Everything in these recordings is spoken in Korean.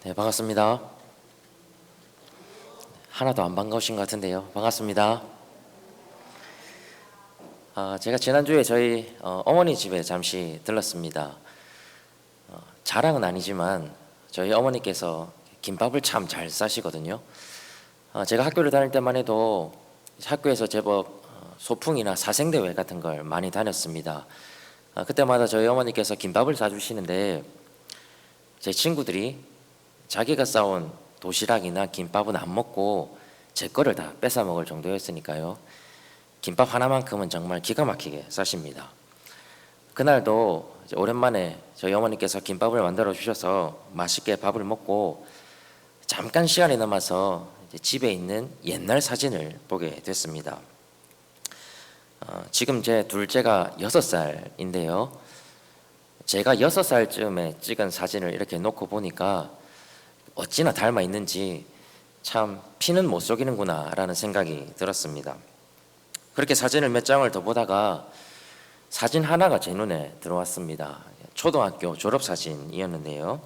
네, 반갑습니다. 하나도 안 반가우신 것 같은데요. 반갑습니다. 제가 지난주에 저희 어머니 집에 잠시 들렀습니다. 자랑은 아니지만 저희 어머니께서 김밥을 참 잘 싸시거든요. 제가 학교를 다닐 때만 해도 학교에서 제법 소풍이나 사생대회 같은 걸 많이 다녔습니다. 그때마다 저희 어머니께서 김밥을 사주시는데 제 친구들이 자기가 싸온 도시락이나 김밥은 안 먹고 제 거를 다 뺏어 먹을 정도였으니까요. 김밥 하나만큼은 정말 기가 막히게 싸십니다. 그날도 오랜만에 저희 어머니께서 김밥을 만들어 주셔서 맛있게 밥을 먹고 잠깐 시간이 남아서 집에 있는 옛날 사진을 보게 됐습니다. 지금 제 둘째가 6살인데요. 제가 6살쯤에 찍은 사진을 이렇게 놓고 보니까 어찌나 닮아 있는지 참 피는 못 속이는구나 라는 생각이 들었습니다. 그렇게 사진을 몇 장을 더 보다가 사진 하나가 제 눈에 들어왔습니다. 초등학교 졸업사진이었는데요.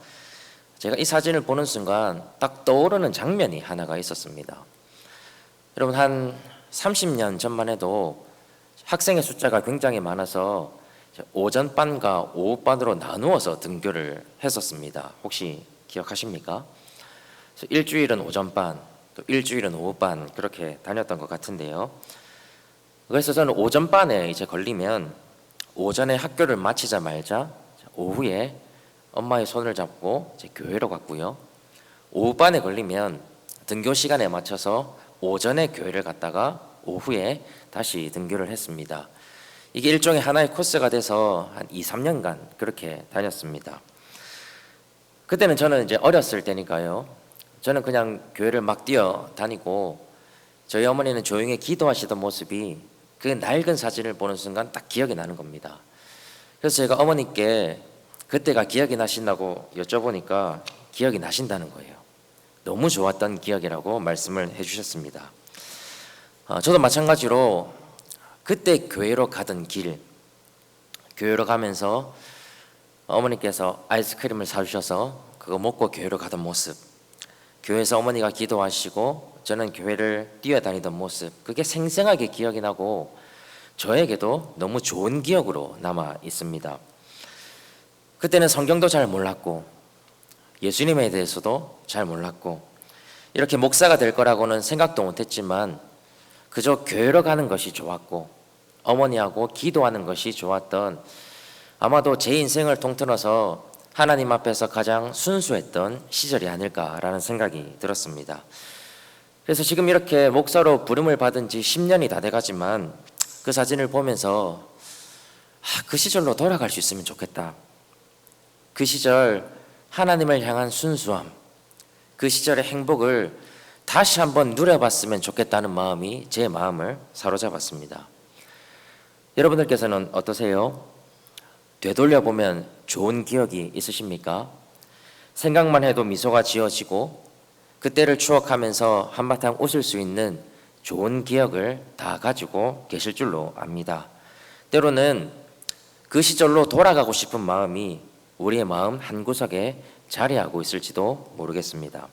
제가 이 사진을 보는 순간 딱 떠오르는 장면이 하나가 있었습니다. 여러분, 한 30년 전만 해도 학생의 숫자가 굉장히 많아서 오전반과 오후반으로 나누어서 등교를 했었습니다. 혹시 기억하십니까? 일주일은 오전반, 또 일주일은 오후반 그렇게 다녔던 것 같은데요. 그래서 저는 오전반에 이제 걸리면 오전에 학교를 마치자마자 오후에 엄마의 손을 잡고 이제 교회로 갔고요. 오후반에 걸리면 등교 시간에 맞춰서 오전에 교회를 갔다가 오후에 다시 등교를 했습니다. 이게 일종의 하나의 코스가 돼서 한 2, 3년간 그렇게 다녔습니다. 그때는 저는 이제 어렸을 때니까요. 저는 그냥 교회를 막 뛰어다니고 저희 어머니는 조용히 기도하시던 모습이 그 낡은 사진을 보는 순간 딱 기억이 나는 겁니다. 그래서 제가 어머니께 그때가 기억이 나신다고 여쭤보니까 기억이 나신다는 거예요. 너무 좋았던 기억이라고 말씀을 해주셨습니다. 저도 마찬가지로 그때 교회로 가던 길, 교회로 가면서 어머니께서 아이스크림을 사주셔서 그거 먹고 교회로 가던 모습, 교회에서 어머니가 기도하시고 저는 교회를 뛰어다니던 모습, 그게 생생하게 기억이 나고 저에게도 너무 좋은 기억으로 남아 있습니다. 그때는 성경도 잘 몰랐고 예수님에 대해서도 잘 몰랐고 이렇게 목사가 될 거라고는 생각도 못했지만 그저 교회로 가는 것이 좋았고 어머니하고 기도하는 것이 좋았던, 아마도 제 인생을 통틀어서 하나님 앞에서 가장 순수했던 시절이 아닐까라는 생각이 들었습니다. 그래서 지금 이렇게 목사로 부름을 받은 지 10년이 다 돼가지만 그 사진을 보면서 그 시절로 돌아갈 수 있으면 좋겠다. 그 시절 하나님을 향한 순수함, 그 시절의 행복을 다시 한번 누려봤으면 좋겠다는 마음이 제 마음을 사로잡았습니다. 여러분들께서는 어떠세요? 되돌려보면 좋은 기억이 있으십니까? 생각만 해도 미소가 지어지고 그때를 추억하면서 한바탕 웃을 수 있는 좋은 기억을 다 가지고 계실 줄로 압니다. 때로는 그 시절로 돌아가고 싶은 마음이 우리의 마음 한구석에 자리하고 있을지도 모르겠습니다.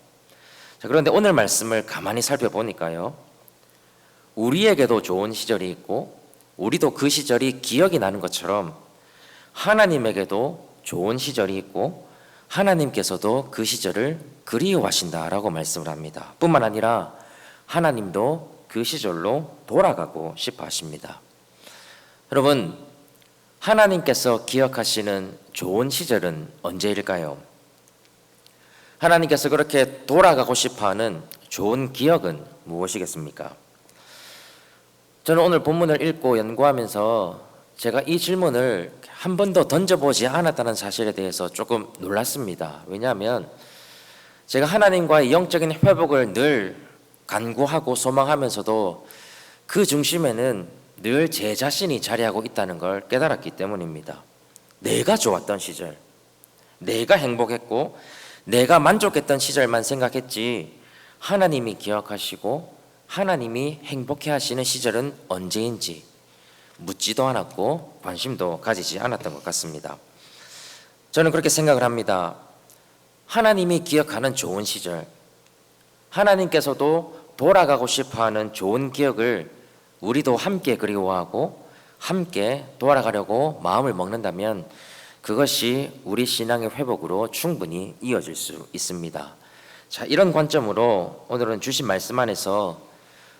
자, 그런데 오늘 말씀을 가만히 살펴보니까요, 우리에게도 좋은 시절이 있고 우리도 그 시절이 기억이 나는 것처럼 하나님에게도 좋은 시절이 있고 하나님께서도 그 시절을 그리워하신다라고 말씀을 합니다. 뿐만 아니라 하나님도 그 시절로 돌아가고 싶어 하십니다. 여러분, 하나님께서 기억하시는 좋은 시절은 언제일까요? 하나님께서 그렇게 돌아가고 싶어하는 좋은 기억은 무엇이겠습니까? 저는 오늘 본문을 읽고 연구하면서 제가 이 질문을 한 번도 던져보지 않았다는 사실에 대해서 조금 놀랐습니다. 왜냐하면 제가 하나님과의 영적인 회복을 늘 간구하고 소망하면서도 그 중심에는 늘 제 자신이 자리하고 있다는 걸 깨달았기 때문입니다. 내가 좋았던 시절, 내가 행복했고 내가 만족했던 시절만 생각했지 하나님이 기억하시고 하나님이 행복해 하시는 시절은 언제인지 묻지도 않았고 관심도 가지지 않았던 것 같습니다. 저는 그렇게 생각을 합니다. 하나님이 기억하는 좋은 시절, 하나님께서도 돌아가고 싶어하는 좋은 기억을 우리도 함께 그리워하고 함께 돌아가려고 마음을 먹는다면 그것이 우리 신앙의 회복으로 충분히 이어질 수 있습니다. 자, 이런 관점으로 오늘은 주신 말씀 안에서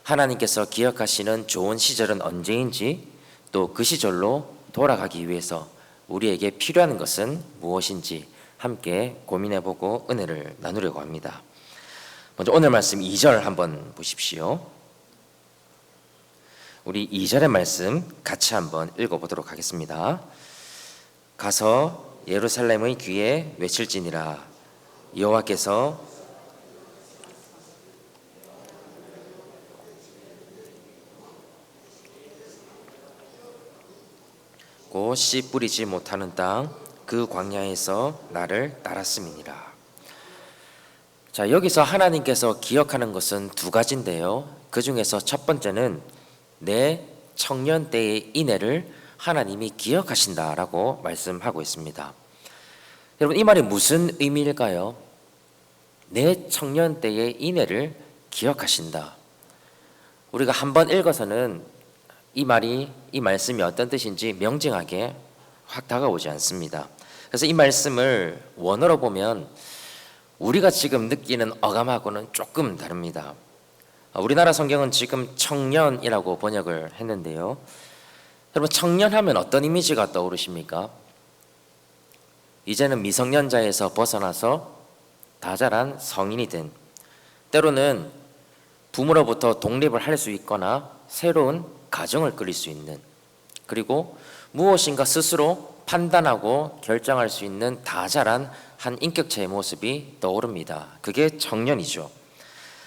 하나님께서 기억하시는 좋은 시절은 언제인지, 또 그 시절로 돌아가기 위해서 우리에게 필요한 것은 무엇인지 함께 고민해보고 은혜를 나누려고 합니다. 먼저 오늘 말씀 2절 한번 보십시오. 우리 2절의 말씀 같이 한번 읽어보도록 하겠습니다. 가서 예루살렘의 귀에 외칠지니라. 여호와께서 곧 씨 뿌리지 못하는 땅 그 광야에서 나를 따랐음이니라. 자, 여기서 하나님께서 기억하는 것은 두 가지인데요. 그 중에서 첫 번째는 내 청년 때의 인애를 하나님이 기억하신다라고 말씀하고 있습니다. 여러분, 이 말이 무슨 의미일까요? 내 청년 때의 인애를 기억하신다. 우리가 한번 읽어서는 이 말씀이 어떤 뜻인지 명징하게 확 다가오지 않습니다. 그래서 이 말씀을 원어로 보면 우리가 지금 느끼는 어감하고는 조금 다릅니다. 우리나라 성경은 지금 청년이라고 번역을 했는데요. 여러분, 청년하면 어떤 이미지가 떠오르십니까? 이제는 미성년자에서 벗어나서 다 자란 성인이 된, 때로는 부모로부터 독립을 할 수 있거나 새로운 가정을 꾸릴 수 있는, 그리고 무엇인가 스스로 판단하고 결정할 수 있는 다 자란 한 인격체의 모습이 떠오릅니다. 그게 청년이죠.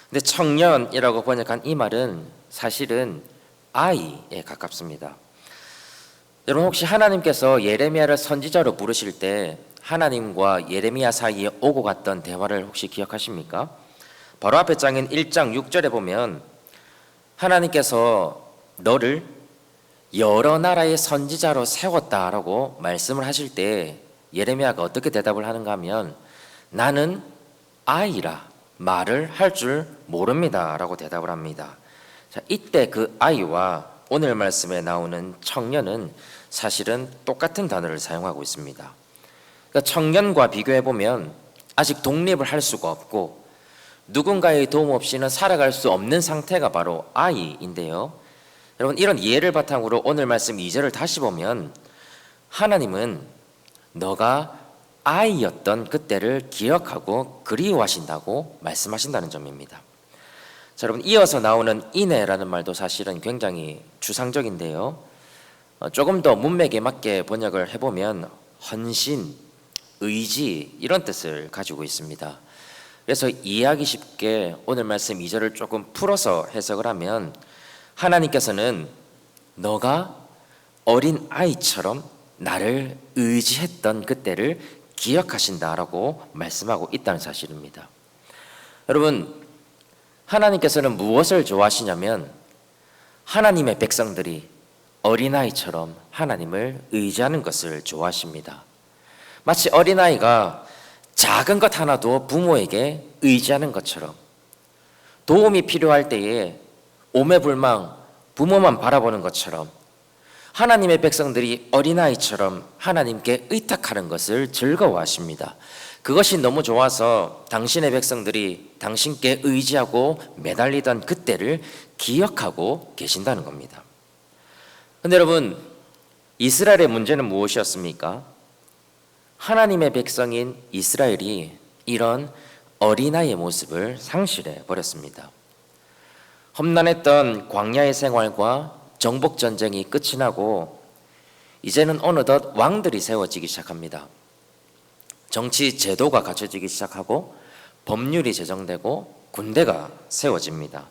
근데 청년이라고 번역한 이 말은 사실은 아이에 가깝습니다. 여러분, 혹시 하나님께서 예레미야를 선지자로 부르실 때 하나님과 예레미야 사이에 오고 갔던 대화를 혹시 기억하십니까? 바로 앞에 장인 1장 6절에 보면 하나님께서 너를 여러 나라의 선지자로 세웠다라고 말씀을 하실 때 예레미야가 어떻게 대답을 하는가 하면 나는 아이라 말을 할 줄 모릅니다 라고 대답을 합니다. 자, 이때 그 아이와 오늘 말씀에 나오는 청년은 사실은 똑같은 단어를 사용하고 있습니다. 그러니까 청년과 비교해보면 아직 독립을 할 수가 없고 누군가의 도움 없이는 살아갈 수 없는 상태가 바로 아이인데요. 여러분, 이런 예를 바탕으로 오늘 말씀 2절을 다시 보면 하나님은 너가 아이였던 그때를 기억하고 그리워하신다고 말씀하신다는 점입니다. 자, 여러분, 이어서 나오는 인애라는 말도 사실은 굉장히 추상적인데요. 조금 더 문맥에 맞게 번역을 해보면 헌신, 의지 이런 뜻을 가지고 있습니다. 그래서 이해하기 쉽게 오늘 말씀 2절을 조금 풀어서 해석을 하면 하나님께서는 너가 어린 아이처럼 나를 의지했던 그때를 기억하신다라고 말씀하고 있다는 사실입니다. 여러분, 하나님께서는 무엇을 좋아하시냐면 하나님의 백성들이 어린아이처럼 하나님을 의지하는 것을 좋아하십니다. 마치 어린아이가 작은 것 하나도 부모에게 의지하는 것처럼 도움이 필요할 때에 오매불망 부모만 바라보는 것처럼 하나님의 백성들이 어린아이처럼 하나님께 의탁하는 것을 즐거워하십니다. 그것이 너무 좋아서 당신의 백성들이 당신께 의지하고 매달리던 그때를 기억하고 계신다는 겁니다. 그런데 여러분, 이스라엘의 문제는 무엇이었습니까? 하나님의 백성인 이스라엘이 이런 어린아이의 모습을 상실해 버렸습니다. 험난했던 광야의 생활과 정복전쟁이 끝이 나고 이제는 어느덧 왕들이 세워지기 시작합니다. 정치 제도가 갖춰지기 시작하고 법률이 제정되고 군대가 세워집니다.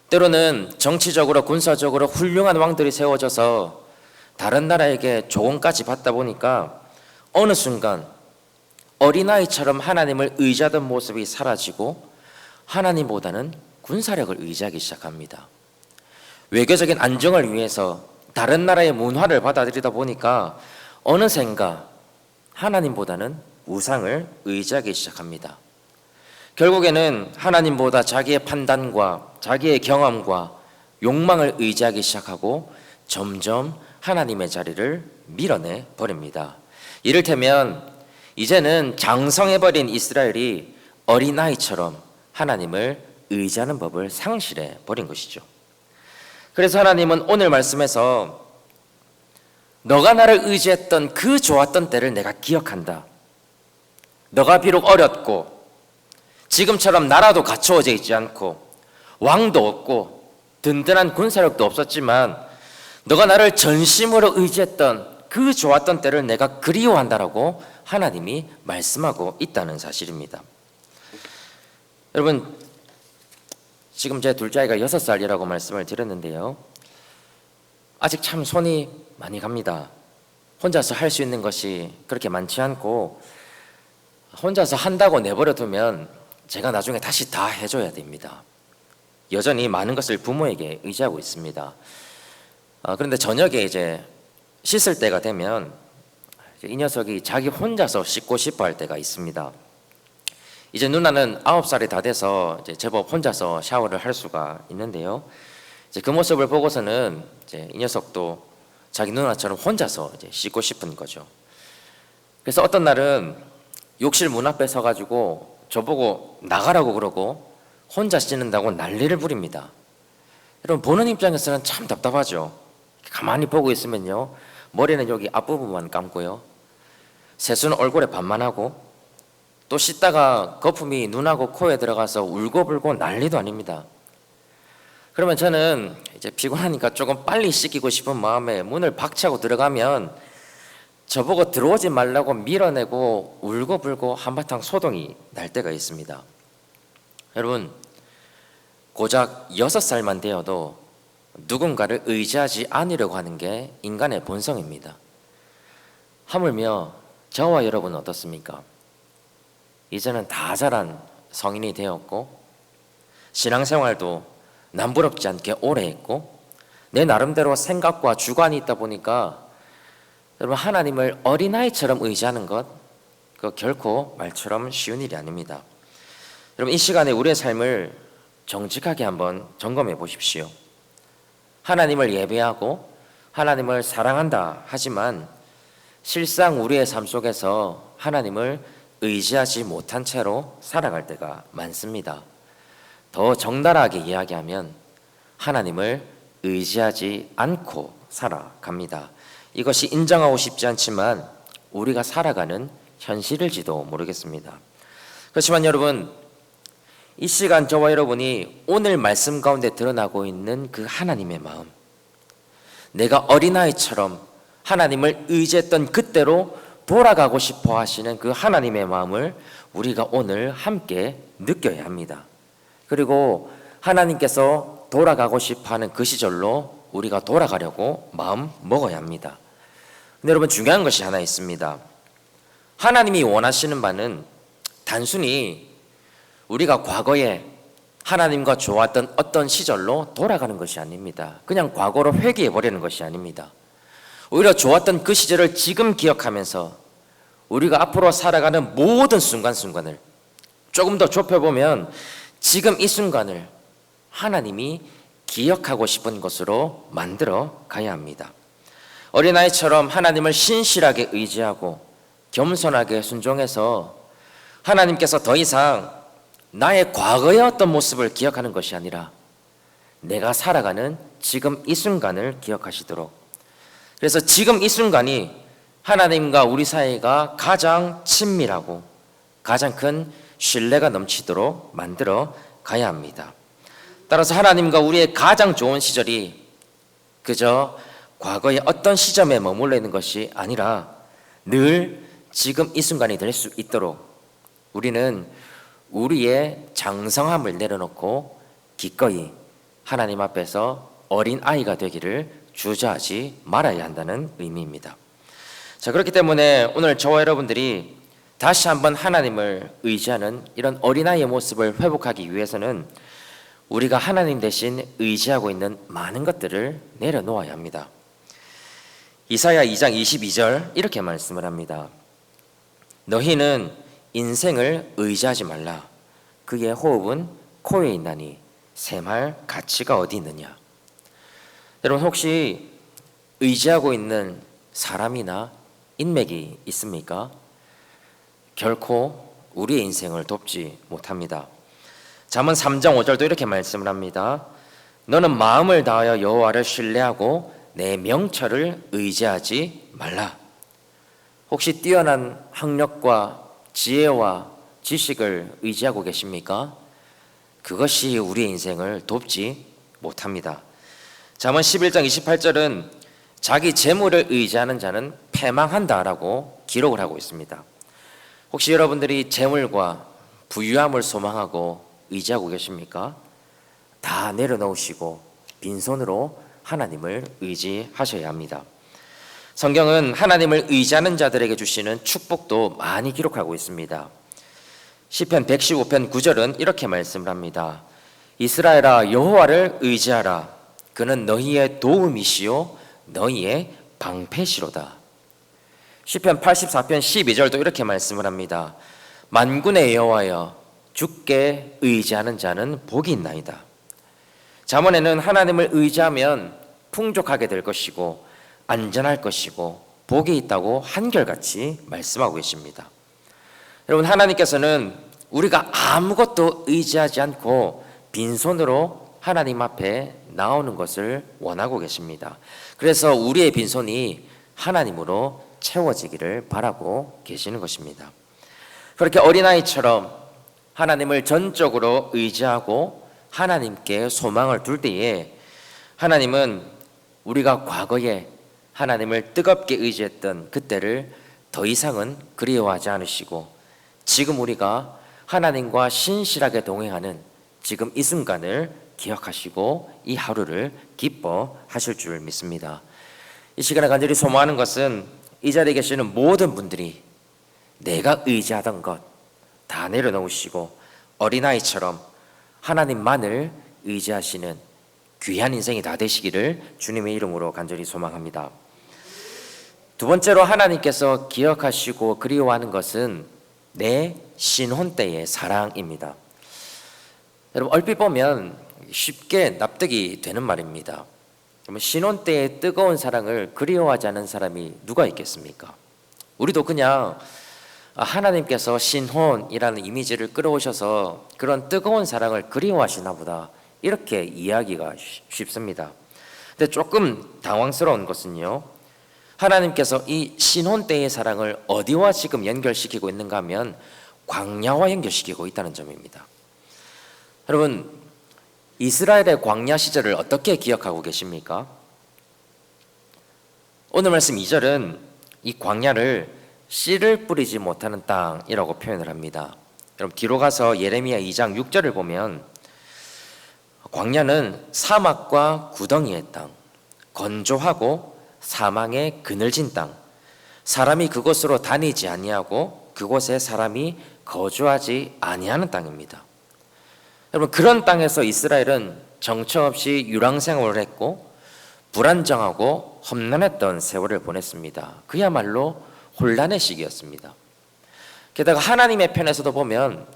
때로는 정치적으로 군사적으로 훌륭한 왕들이 세워져서 다른 나라에게 조언까지 받다 보니까 어느 순간 어린아이처럼 하나님을 의지하던 모습이 사라지고 하나님보다는 군사력을 의지하기 시작합니다. 외교적인 안정을 위해서 다른 나라의 문화를 받아들이다 보니까 어느샌가 하나님보다는 우상을 의지하기 시작합니다. 결국에는 하나님보다 자기의 판단과 자기의 경험과 욕망을 의지하기 시작하고 점점 하나님의 자리를 밀어내 버립니다. 이를테면 이제는 장성해버린 이스라엘이 어린아이처럼 하나님을 의지하는 법을 상실해 버린 것이죠. 그래서 하나님은 오늘 말씀에서 너가 나를 의지했던 그 좋았던 때를 내가 기억한다. 너가 비록 어렸고 지금처럼 나라도 갖추어져 있지 않고 왕도 없고 든든한 군사력도 없었지만 너가 나를 전심으로 의지했던 그 좋았던 때를 내가 그리워한다라고 하나님이 말씀하고 있다는 사실입니다. 여러분, 지금 제 둘째 아이가 6살이라고 말씀을 드렸는데요, 아직 참 손이 많이 갑니다. 혼자서 할 수 있는 것이 그렇게 많지 않고 혼자서 한다고 내버려 두면 제가 나중에 다시 다 해줘야 됩니다. 여전히 많은 것을 부모에게 의지하고 있습니다. 그런데 저녁에 이제 씻을 때가 되면 이 녀석이 자기 혼자서 씻고 싶어 할 때가 있습니다. 이제 누나는 9살이 다 돼서 이제 제법 혼자서 샤워를 할 수가 있는데요, 이제 그 모습을 보고서는 이제 이 녀석도 자기 누나처럼 혼자서 이제 씻고 싶은 거죠. 그래서 어떤 날은 욕실 문 앞에 서가지고 저보고 나가라고 그러고 혼자 씻는다고 난리를 부립니다. 여러분, 보는 입장에서는 참 답답하죠. 가만히 보고 있으면요, 머리는 여기 앞부분만 감고요, 세수는 얼굴에 반만 하고 또 씻다가 거품이 눈하고 코에 들어가서 울고불고 난리도 아닙니다. 그러면 저는 이제 피곤하니까 조금 빨리 씻기고 싶은 마음에 문을 박차고 들어가면 저보고 들어오지 말라고 밀어내고 울고불고 한바탕 소동이 날 때가 있습니다. 여러분, 고작 6살만 되어도 누군가를 의지하지 않으려고 하는 게 인간의 본성입니다. 하물며 저와 여러분은 어떻습니까? 이제는 다 자란 성인이 되었고 신앙생활도 남부럽지 않게 오래 했고 내 나름대로 생각과 주관이 있다 보니까 여러분, 하나님을 어린아이처럼 의지하는 것, 그거 결코 말처럼 쉬운 일이 아닙니다. 여러분, 이 시간에 우리의 삶을 정직하게 한번 점검해 보십시오. 하나님을 예배하고 하나님을 사랑한다 하지만 실상 우리의 삶 속에서 하나님을 의지하지 못한 채로 살아갈 때가 많습니다. 더 적나라하게 이야기하면 하나님을 의지하지 않고 살아갑니다. 이것이 인정하고 싶지 않지만 우리가 살아가는 현실일지도 모르겠습니다. 그렇지만 여러분, 이 시간 저와 여러분이 오늘 말씀 가운데 드러나고 있는 그 하나님의 마음, 내가 어린아이처럼 하나님을 의지했던 그때로 돌아가고 싶어 하시는 그 하나님의 마음을 우리가 오늘 함께 느껴야 합니다. 그리고 하나님께서 돌아가고 싶어 하는 그 시절로 우리가 돌아가려고 마음 먹어야 합니다. 근데 여러분, 중요한 것이 하나 있습니다. 하나님이 원하시는 바는 단순히 우리가 과거에 하나님과 좋았던 어떤 시절로 돌아가는 것이 아닙니다. 그냥 과거로 회귀해 버리는 것이 아닙니다. 오히려 좋았던 그 시절을 지금 기억하면서 우리가 앞으로 살아가는 모든 순간순간을 조금 더 좁혀보면 지금 이 순간을 하나님이 기억하고 싶은 것으로 만들어 가야 합니다. 어린아이처럼 하나님을 신실하게 의지하고 겸손하게 순종해서 하나님께서 더 이상 나의 과거의 어떤 모습을 기억하는 것이 아니라 내가 살아가는 지금 이 순간을 기억하시도록, 그래서 지금 이 순간이 하나님과 우리 사이가 가장 친밀하고 가장 큰 신뢰가 넘치도록 만들어 가야 합니다. 따라서 하나님과 우리의 가장 좋은 시절이 그저 과거의 어떤 시점에 머물러 있는 것이 아니라 늘 지금 이 순간이 될 수 있도록 우리는 우리의 장성함을 내려놓고 기꺼이 하나님 앞에서 어린 아이가 되기를 주저하지 말아야 한다는 의미입니다. 자, 그렇기 때문에 오늘 저와 여러분들이 다시 한번 하나님을 의지하는 이런 어린아이의 모습을 회복하기 위해서는 우리가 하나님 대신 의지하고 있는 많은 것들을 내려놓아야 합니다. 이사야 2장 22절 이렇게 말씀을 합니다. 너희는 인생을 의지하지 말라. 그의 호흡은 코에 있나니 셈할 가치가 어디 있느냐. 여러분, 혹시 의지하고 있는 사람이나 인맥이 있습니까? 결코 우리의 인생을 돕지 못합니다. 잠언 3장 5절도 이렇게 말씀을 합니다. 너는 마음을 다하여 여호와를 신뢰하고 내 명철을 의지하지 말라. 혹시 뛰어난 학력과 지혜와 지식을 의지하고 계십니까? 그것이 우리의 인생을 돕지 못합니다. 잠언 11장 28절은 자기 재물을 의지하는 자는 패망한다라고 기록을 하고 있습니다. 혹시 여러분들이 재물과 부유함을 소망하고 의지하고 계십니까? 다 내려놓으시고 빈손으로 하나님을 의지하셔야 합니다. 성경은 하나님을 의지하는 자들에게 주시는 축복도 많이 기록하고 있습니다. 시편 115편 9절은 이렇게 말씀을 합니다. 이스라엘아, 여호와를 의지하라. 그는 너희의 도움이시요 너희의 방패시로다. 시편 84편 12절도 이렇게 말씀을 합니다. 만군의 여호와여, 주께 의지하는 자는 복이 있나이다. 잠언에는 하나님을 의지하면 풍족하게 될 것이고 안전할 것이고 복이 있다고 한결같이 말씀하고 계십니다. 여러분, 하나님께서는 우리가 아무것도 의지하지 않고 빈손으로 하나님 앞에 나오는 것을 원하고 계십니다. 그래서 우리의 빈손이 하나님으로 채워지기를 바라고 계시는 것입니다. 그렇게 어린아이처럼 하나님을 전적으로 의지하고 하나님께 소망을 둘 때에 하나님은 우리가 과거에 하나님을 뜨겁게 의지했던 그때를 더 이상은 그리워하지 않으시고 지금 우리가 하나님과 신실하게 동행하는 지금 이 순간을 기억하시고 이 하루를 기뻐하실 줄 믿습니다. 이 시간에 간절히 소망하는 것은 이 자리에 계시는 모든 분들이 내가 의지하던 것 다 내려놓으시고 어린아이처럼 하나님만을 의지하시는 귀한 인생이 다 되시기를 주님의 이름으로 간절히 소망합니다. 두 번째로 하나님께서 기억하시고 그리워하는 것은 내 신혼 때의 사랑입니다. 여러분, 얼핏 보면 쉽게 납득이 되는 말입니다. 그러면 신혼 때의 뜨거운 사랑을 그리워하지 않는 사람이 누가 있겠습니까? 우리도 그냥 하나님께서 신혼이라는 이미지를 끌어오셔서 그런 뜨거운 사랑을 그리워하시나 보다 이렇게 이해하기가 쉽습니다. 근데 조금 당황스러운 것은요, 하나님께서 이 신혼 때의 사랑을 어디와 지금 연결시키고 있는가 하면 광야와 연결시키고 있다는 점입니다. 여러분, 이스라엘의 광야 시절을 어떻게 기억하고 계십니까? 오늘 말씀 2절은 이 광야를 씨를 뿌리지 못하는 땅이라고 표현을 합니다. 여러분, 뒤로 가서 예레미야 2장 6절을 보면 광야는 사막과 구덩이의 땅, 건조하고 사망의 그늘진 땅, 사람이 그곳으로 다니지 아니하고 그곳에 사람이 거주하지 아니하는 땅입니다. 여러분, 그런 땅에서 이스라엘은 정처 없이 유랑생활을 했고 불안정하고 험난했던 세월을 보냈습니다. 그야말로 혼란의 시기였습니다. 게다가 하나님의 편에서도 보면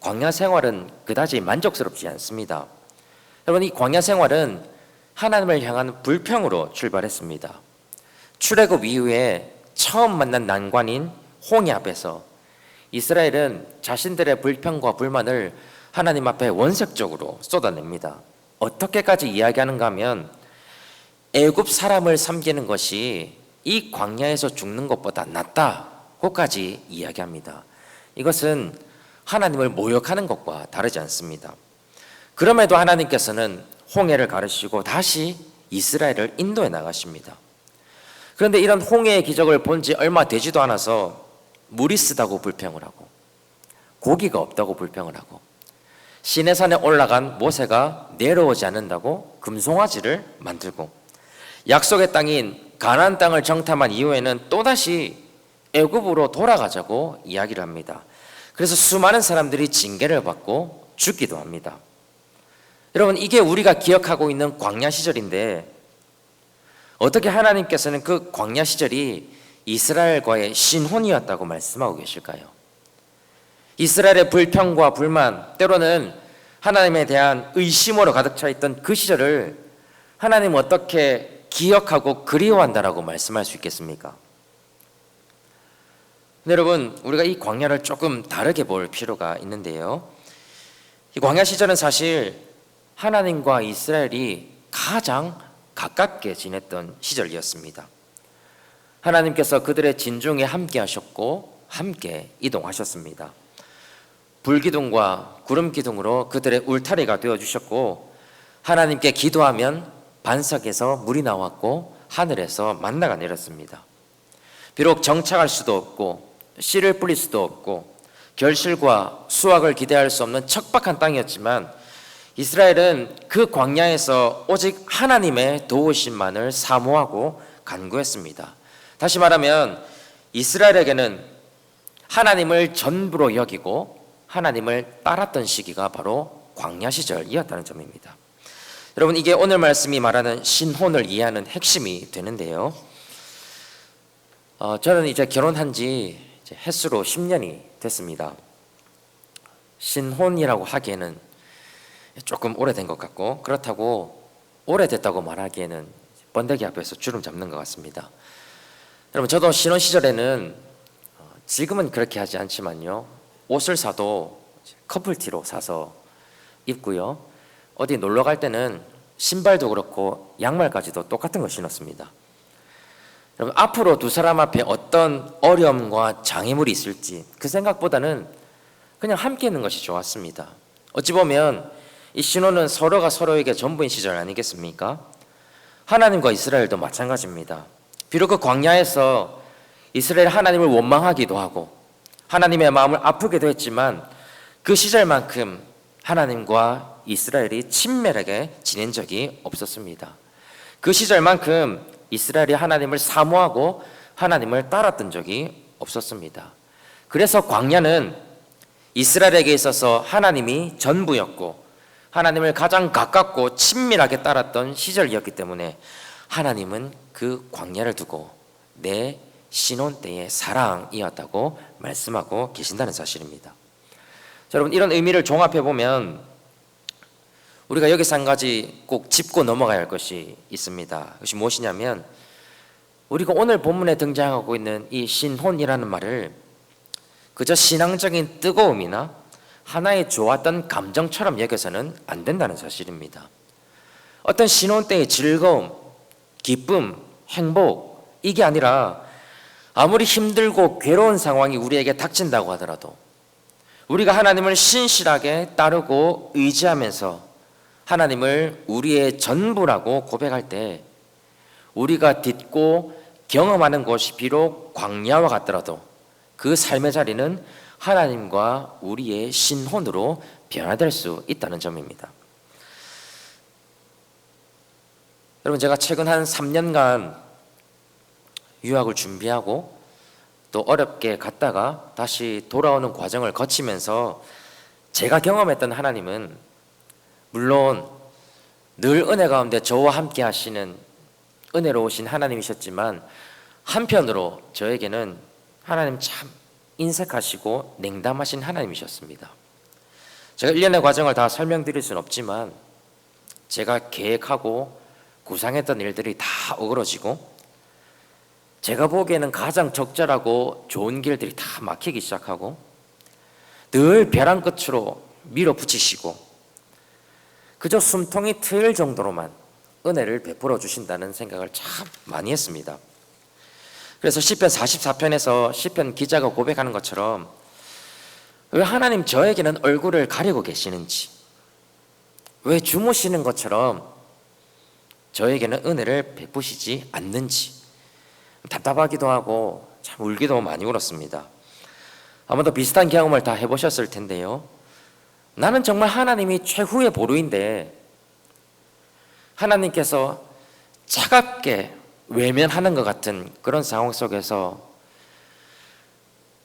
광야 생활은 그다지 만족스럽지 않습니다. 여러분, 이 광야 생활은 하나님을 향한 불평으로 출발했습니다. 출애굽 이후에 처음 만난 난관인 홍해 앞에서 이스라엘은 자신들의 불평과 불만을 하나님 앞에 원색적으로 쏟아냅니다. 어떻게까지 이야기하는가 하면 애굽 사람을 섬기는 것이 이 광야에서 죽는 것보다 낫다고까지 이야기합니다. 이것은 하나님을 모욕하는 것과 다르지 않습니다. 그럼에도 하나님께서는 홍해를 가르시고 다시 이스라엘을 인도해 나가십니다. 그런데 이런 홍해의 기적을 본 지 얼마 되지도 않아서 물이 쓰다고 불평을 하고 고기가 없다고 불평을 하고 시내산에 올라간 모세가 내려오지 않는다고 금송아지를 만들고 약속의 땅인 가나안 땅을 정탐한 이후에는 또다시 애굽으로 돌아가자고 이야기를 합니다. 그래서 수많은 사람들이 징계를 받고 죽기도 합니다. 여러분, 이게 우리가 기억하고 있는 광야 시절인데 어떻게 하나님께서는 그 광야 시절이 이스라엘과의 신혼이었다고 말씀하고 계실까요? 이스라엘의 불평과 불만, 때로는 하나님에 대한 의심으로 가득 차 있던 그 시절을 하나님은 어떻게 기억하고 그리워한다라고 말씀할 수 있겠습니까? 여러분, 우리가 이 광야를 조금 다르게 볼 필요가 있는데요. 이 광야 시절은 사실 하나님과 이스라엘이 가장 가깝게 지냈던 시절이었습니다. 하나님께서 그들의 진중에 함께 하셨고 함께 이동하셨습니다. 불기둥과 구름기둥으로 그들의 울타리가 되어주셨고, 하나님께 기도하면 반석에서 물이 나왔고 하늘에서 만나가 내렸습니다. 비록 정착할 수도 없고 씨를 뿌릴 수도 없고 결실과 수확을 기대할 수 없는 척박한 땅이었지만, 이스라엘은 그 광야에서 오직 하나님의 도우심만을 사모하고 간구했습니다. 다시 말하면 이스라엘에게는 하나님을 전부로 여기고 하나님을 따랐던 시기가 바로 광야 시절이었다는 점입니다. 여러분, 이게 오늘 말씀이 말하는 신혼을 이해하는 핵심이 되는데요. 저는 이제 결혼한 지 햇수로 10년이 됐습니다. 신혼이라고 하기에는 조금 오래된 것 같고, 그렇다고 오래됐다고 말하기에는 번데기 앞에서 주름 잡는 것 같습니다. 여러분, 저도 신혼 시절에는 지금은 그렇게 하지 않지만요, 옷을 사도 커플티로 사서 입고요, 어디 놀러 갈 때는 신발도 그렇고 양말까지도 똑같은 거 신었습니다. 여러분, 앞으로 두 사람 앞에 어떤 어려움과 장애물이 있을지 그 생각보다는 그냥 함께 있는 것이 좋았습니다. 어찌 보면 이 신혼은 서로가 서로에게 전부인 시절 아니겠습니까? 하나님과 이스라엘도 마찬가지입니다. 비록 그 광야에서 이스라엘 하나님을 원망하기도 하고 하나님의 마음을 아프게도 했지만, 그 시절만큼 하나님과 이스라엘이 친밀하게 지낸 적이 없었습니다. 그 시절만큼 이스라엘이 하나님을 사모하고 하나님을 따랐던 적이 없었습니다. 그래서 광야는 이스라엘에게 있어서 하나님이 전부였고 하나님을 가장 가깝고 친밀하게 따랐던 시절이었기 때문에 하나님은 그 광야를 두고 내 신혼 때의 사랑이었다고 말씀하고 계신다는 사실입니다. 여러분, 이런 의미를 종합해 보면 우리가 여기서 한 가지 꼭 짚고 넘어가야 할 것이 있습니다. 그것이 무엇이냐면, 우리가 오늘 본문에 등장하고 있는 이 신혼이라는 말을 그저 신앙적인 뜨거움이나 하나의 좋았던 감정처럼 여겨서는 안 된다는 사실입니다. 어떤 신혼 때의 즐거움, 기쁨, 행복, 이게 아니라 아무리 힘들고 괴로운 상황이 우리에게 닥친다고 하더라도 우리가 하나님을 신실하게 따르고 의지하면서 하나님을 우리의 전부라고 고백할 때, 우리가 딛고 경험하는 곳이 비록 광야와 같더라도 그 삶의 자리는 하나님과 우리의 신혼으로 변화될 수 있다는 점입니다. 여러분, 제가 최근 한 3년간 유학을 준비하고 또 어렵게 갔다가 다시 돌아오는 과정을 거치면서 제가 경험했던 하나님은 물론 늘 은혜 가운데 저와 함께 하시는 은혜로우신 하나님이셨지만, 한편으로 저에게는 하나님 참 인색하시고 냉담하신 하나님이셨습니다. 제가 1년의 과정을 다 설명드릴 수는 없지만 제가 계획하고 구상했던 일들이 다 어그러지고 제가 보기에는 가장 적절하고 좋은 길들이 다 막히기 시작하고 늘 벼랑 끝으로 밀어붙이시고 그저 숨통이 트일 정도로만 은혜를 베풀어 주신다는 생각을 참 많이 했습니다. 그래서 시편 44편에서 시편 기자가 고백하는 것처럼, 왜 하나님 저에게는 얼굴을 가리고 계시는지, 왜 주무시는 것처럼 저에게는 은혜를 베푸시지 않는지 답답하기도 하고 참 울기도 많이 울었습니다. 아마도 비슷한 경험을 다 해보셨을 텐데요, 나는 정말 하나님이 최후의 보루인데 하나님께서 차갑게 외면하는 것 같은 그런 상황 속에서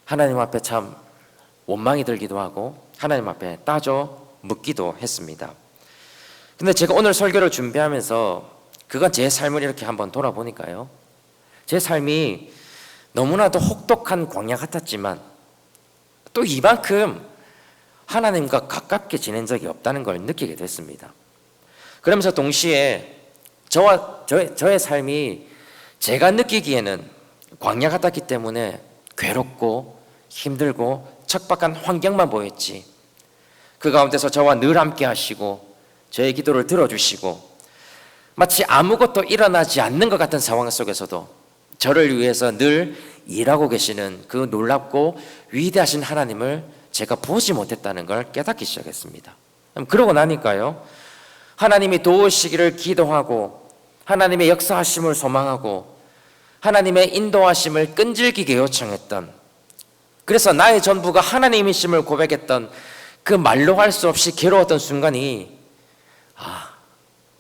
하나님 앞에 참 원망이 들기도 하고 하나님 앞에 따져 묻기도 했습니다. 근데 제가 오늘 설교를 준비하면서 그건 제 삶을 이렇게 한번 돌아보니까요, 제 삶이 너무나도 혹독한 광야 같았지만 또 이만큼 하나님과 가깝게 지낸 적이 없다는 걸 느끼게 됐습니다. 그러면서 동시에 저의 삶이 제가 느끼기에는 광야 같았기 때문에 괴롭고 힘들고 척박한 환경만 보였지, 그 가운데서 저와 늘 함께 하시고 저의 기도를 들어주시고 마치 아무것도 일어나지 않는 것 같은 상황 속에서도 저를 위해서 늘 일하고 계시는 그 놀랍고 위대하신 하나님을 제가 보지 못했다는 걸 깨닫기 시작했습니다. 그러고 나니까요, 하나님이 도우시기를 기도하고 하나님의 역사하심을 소망하고 하나님의 인도하심을 끈질기게 요청했던, 그래서 나의 전부가 하나님이심을 고백했던 그 말로 할 수 없이 괴로웠던 순간이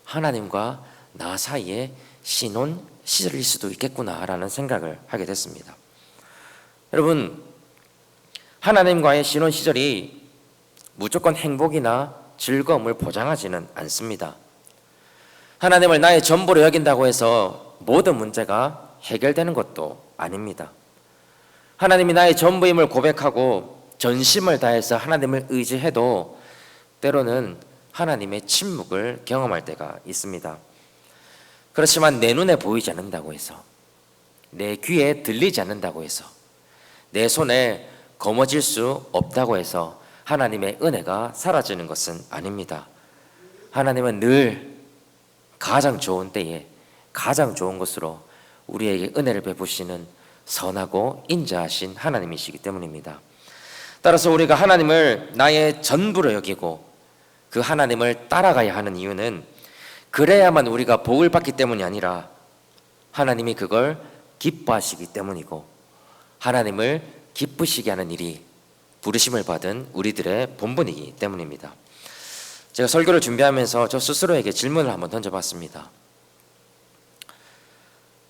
하나님과 나 사이에 신혼 시절일 수도 있겠구나라는 생각을 하게 됐습니다. 여러분, 하나님과의 신혼 시절이 무조건 행복이나 즐거움을 보장하지는 않습니다. 하나님을 나의 전부로 여긴다고 해서 모든 문제가 해결되는 것도 아닙니다. 하나님이 나의 전부임을 고백하고 전심을 다해서 하나님을 의지해도 때로는 하나님의 침묵을 경험할 때가 있습니다. 그렇지만 내 눈에 보이지 않는다고 해서, 내 귀에 들리지 않는다고 해서, 내 손에 거머쥘 수 없다고 해서 하나님의 은혜가 사라지는 것은 아닙니다. 하나님은 늘 가장 좋은 때에 가장 좋은 것으로 우리에게 은혜를 베푸시는 선하고 인자하신 하나님이시기 때문입니다. 따라서 우리가 하나님을 나의 전부로 여기고 그 하나님을 따라가야 하는 이유는 그래야만 우리가 복을 받기 때문이 아니라 하나님이 그걸 기뻐하시기 때문이고, 하나님을 기쁘시게 하는 일이 부르심을 받은 우리들의 본분이기 때문입니다. 제가 설교를 준비하면서 저 스스로에게 질문을 한번 던져봤습니다.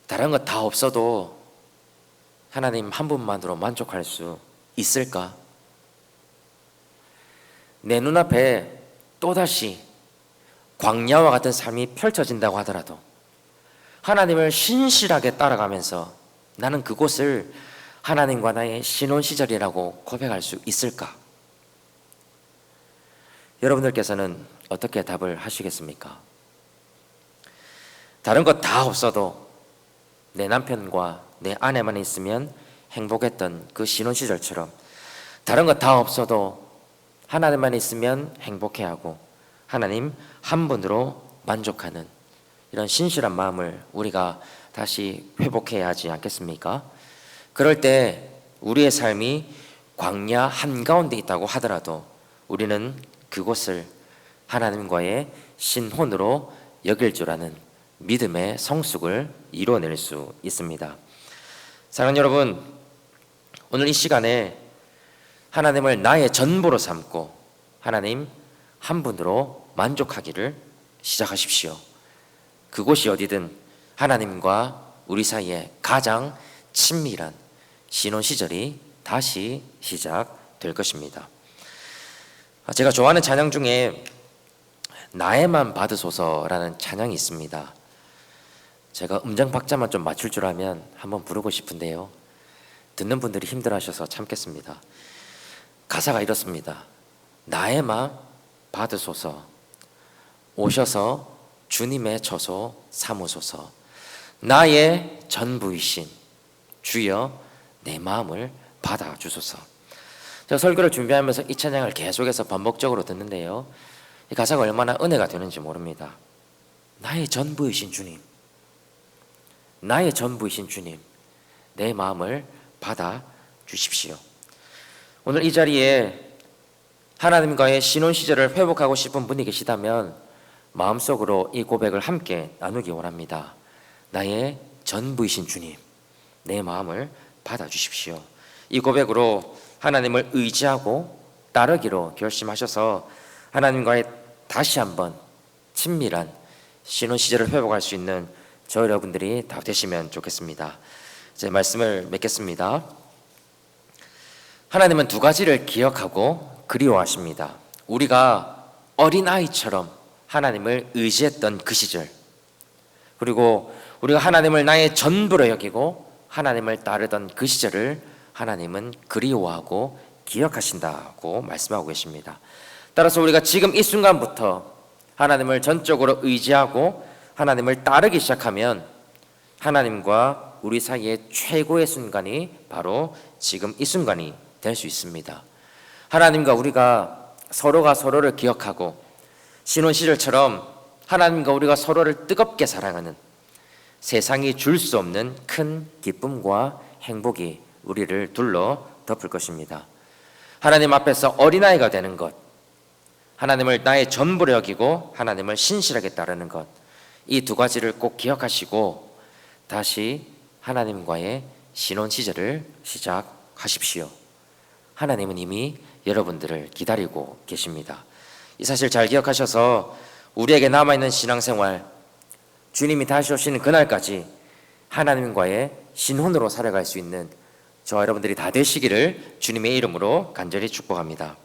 다른 것 다 없어도 하나님 한 분만으로 만족할 수 있을까? 내 눈앞에 또다시 광야와 같은 삶이 펼쳐진다고 하더라도 하나님을 신실하게 따라가면서 나는 그곳을 하나님과 나의 신혼 시절이라고 고백할 수 있을까? 여러분들께서는 어떻게 답을 하시겠습니까? 다른 것 다 없어도 내 남편과 내 아내만 있으면 행복했던 그 신혼 시절처럼 다른 것 다 없어도 하나님만 있으면 행복해하고 하나님 한 분으로 만족하는 이런 신실한 마음을 우리가 다시 회복해야 하지 않겠습니까? 그럴 때 우리의 삶이 광야 한가운데 있다고 하더라도 우리는 그곳을 하나님과의 신혼으로 여길 줄 아는 믿음의 성숙을 이루어낼 수 있습니다. 사랑하는 여러분, 오늘 이 시간에 하나님을 나의 전부로 삼고 하나님 한 분으로 만족하기를 시작하십시오. 그곳이 어디든 하나님과 우리 사이에 가장 친밀한 신혼 시절이 다시 시작될 것입니다. 제가 좋아하는 찬양 중에 나에만 받으소서라는 찬양이 있습니다. 제가 음정 박자만 좀 맞출 줄 알면 한번 부르고 싶은데요, 듣는 분들이 힘들어하셔서 참겠습니다. 가사가 이렇습니다. 나에만 받으소서, 오셔서 주님의 처소 삼으소서, 나의 전부이신 주여 내 마음을 받아주소서. 제가 설교를 준비하면서 이 찬양을 계속해서 반복적으로 듣는데요, 이 가사가 얼마나 은혜가 되는지 모릅니다. 나의 전부이신 주님, 나의 전부이신 주님, 내 마음을 받아주십시오. 오늘 이 자리에 하나님과의 신혼 시절을 회복하고 싶은 분이 계시다면 마음속으로 이 고백을 함께 나누기 원합니다. 나의 전부이신 주님, 내 마음을 받아주십시오. 이 고백으로 하나님을 의지하고 따르기로 결심하셔서 하나님과의 다시 한번 친밀한 신혼 시절을 회복할 수 있는 저 여러분들이 다 되시면 좋겠습니다. 이제 말씀을 맺겠습니다. 하나님은 두 가지를 기억하고 그리워하십니다. 우리가 어린아이처럼 하나님을 의지했던 그 시절, 그리고 우리가 하나님을 나의 전부로 여기고 하나님을 따르던 그 시절을 하나님은 그리워하고 기억하신다고 말씀하고 계십니다. 따라서 우리가 지금 이 순간부터 하나님을 전적으로 의지하고 하나님을 따르기 시작하면 하나님과 우리 사이의 최고의 순간이 바로 지금 이 순간이 될 수 있습니다. 하나님과 우리가 서로가 서로를 기억하고 신혼 시절처럼 하나님과 우리가 서로를 뜨겁게 사랑하는 세상이 줄 수 없는 큰 기쁨과 행복이 우리를 둘러 덮을 것입니다. 하나님 앞에서 어린아이가 되는 것, 하나님을 나의 전부로 여기고 하나님을 신실하게 따르는 것, 이 두 가지를 꼭 기억하시고 다시 하나님과의 신혼 시절을 시작하십시오. 하나님은 이미 여러분들을 기다리고 계십니다. 이 사실 잘 기억하셔서 우리에게 남아있는 신앙생활, 주님이 다시 오시는 그날까지 하나님과의 신혼으로 살아갈 수 있는 저와 여러분들이 다 되시기를 주님의 이름으로 간절히 축복합니다.